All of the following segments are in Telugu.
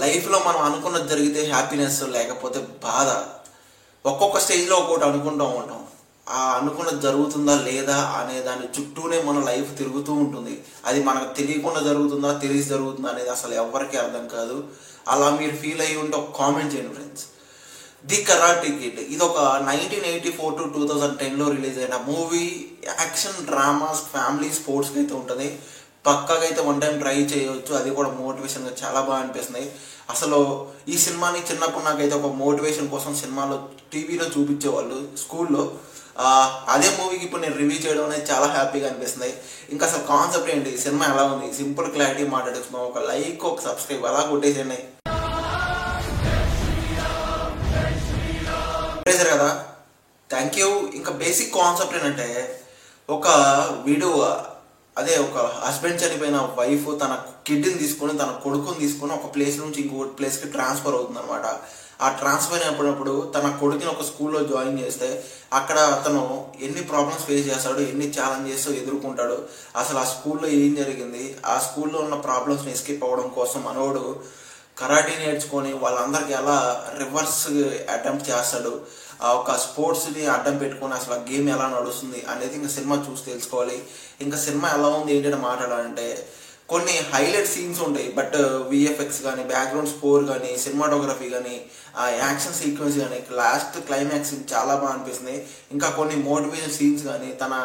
లైఫ్లో మనం అనుకున్నది జరిగితే హ్యాపీనెస్ లేకపోతే బాధ, ఒక్కొక్క స్టేజ్లో ఒక్కొక్కటి అనుకుంటూ ఉంటాం. ఆ అనుకున్నది జరుగుతుందా లేదా అనే దాని చుట్టూనే మన లైఫ్ తిరుగుతూ ఉంటుంది. అది మనకు తెలియకుండా జరుగుతుందా తెలిసి జరుగుతుందా అనేది అసలు ఎవరికి అర్థం కాదు. అలా మీరు ఫీల్ అయ్యి ఉంటే ఒక కామెంట్ చేయండి ఫ్రెండ్స్. ది కరాటే కిడ్ ఇది ఒక 1984 to 2010లో రిలీజ్ అయిన మూవీ. యాక్షన్, డ్రామాస్, ఫ్యామిలీ, స్పోర్ట్స్కి అయితే ఉంటుంది. పక్కాగా అయితే వన్ టైం ట్రై చేయవచ్చు. అది కూడా మోటివేషన్గా చాలా బాగా అనిపిస్తుంది. అసలు ఈ సినిమాని చిన్నప్పుడు నాకైతే ఒక మోటివేషన్ కోసం సినిమాలో టీవీలో చూపించేవాళ్ళు స్కూల్లో. అదే మూవీకి ఇప్పుడు నేను రివ్యూ చేయడం అనేది చాలా హ్యాపీగా అనిపిస్తుంది. ఇంకా అసలు కాన్సెప్ట్ ఏంటి, సినిమా ఎలా ఉంది, సింపుల్ క్లారిటీ మాట్లాడుతున్నాం. ఒక లైక్, ఒక సబ్స్క్రైబ్ అలా కొట్టేసేయండి కదా. Thank you. ఇంకా బేసిక్ కాన్సెప్ట్ ఏంటంటే, ఒక వీడు అదే ఒక హస్బెండ్ చనిపోయిన వైఫ్ తన కిడ్ని తీసుకొని, తన కొడుకుని తీసుకొని ఒక ప్లేస్ నుంచి ఇంకొక ప్లేస్కి ట్రాన్స్ఫర్ అవుతుంది అనమాట. ఆ ట్రాన్స్ఫర్ అయినప్పుడు తన కొడుకుని ఒక స్కూల్లో జాయిన్ చేస్తే అక్కడ అతను ఎన్ని ప్రాబ్లమ్స్ ఫేస్ చేస్తాడు, ఎన్ని ఛాలెంజెస్ ఎదుర్కొంటాడు, అసలు ఆ స్కూల్లో ఏం జరిగింది, ఆ స్కూల్లో ఉన్న ప్రాబ్లమ్స్ని ఎస్కేప్ అవ్వడం కోసం మనోడు కరాటే నేర్చుకొని వాళ్ళందరికీ ఎలా రివర్స్ అటెంప్ట్ చేస్తాడు, ఒక స్పోర్ట్స్ని అడ్డం పెట్టుకొని అసలు ఆ గేమ్ ఎలా నడుస్తుంది అనేది ఇంకా సినిమా చూసి తెలుసుకోవాలి. ఇంకా సినిమా ఎలా ఉంది ఏంటంటే మాట్లాడాలంటే, కొన్ని హైలైట్ సీన్స్ ఉంటాయి. బట్ విఎఫ్ఎక్స్ కానీ, బ్యాక్గ్రౌండ్ స్కోర్ కానీ, సినిమాటోగ్రఫీ కానీ, ఆ యాక్షన్ సీక్వెన్స్ కానీ, లాస్ట్ క్లైమాక్స్ చాలా బాగా అనిపిస్తుంది. ఇంకా కొన్ని మోటివేషన్ సీన్స్ కానీ, తన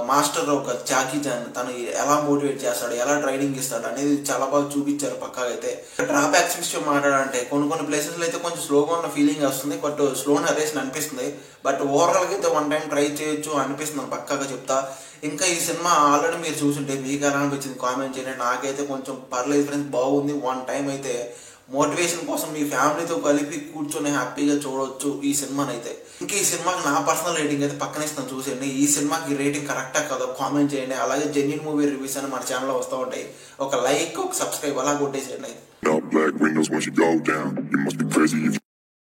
మాస్టర్ ఒక చాకీ చాన్ తను ఎలా మోటివేట్ చేస్తాడు, ఎలా ట్రైనింగ్ ఇస్తాడు అనేది చాలా బాగా చూపించారు. పక్కాగా అయితే డ్రాబ్యాక్స్ విషయం మాట్లాడాలంటే కొన్ని ప్లేసెస్లో అయితే కొంచెం స్లోగా ఉన్న ఫీలింగ్ వస్తుంది. బట్ స్లో నరేషన్ అనిపిస్తుంది. బట్ ఓవరాల్గా అయితే వన్ టైం ట్రై చేయొచ్చు అనిపిస్తుంది, పక్కాగా చెప్తా. ఇంకా ఈ సినిమా ఆల్రెడీ మీరు చూసుంటే మీకు ఎలా అనిపించింది కామెంట్ చేయండి. నాకైతే కొంచెం పర్లేదు ఫ్రెండ్స్, బాగుంది. వన్ టైం అయితే మోటివేషన్ కోసం మీ ఫ్యామిలీతో కలిపి కూర్చొని హ్యాపీగా చూడవచ్చు ఈ సినిమాని అయితే. ఇంకా ఈ సినిమాకి నా పర్సనల్ రేటింగ్ అయితే పక్కన ఇస్తాను, చూసేయండి. ఈ సినిమాకి రేటింగ్ కరెక్టా కాదో కామెంట్ చేయండి. అలాగే జెన్యూన్ మూవీ రివ్యూస్ అని మన ఛానల్లో వస్తూ ఉంటాయి. ఒక లైక్, ఒక సబ్స్క్రైబ్ అలా కొట్టేసేయండి.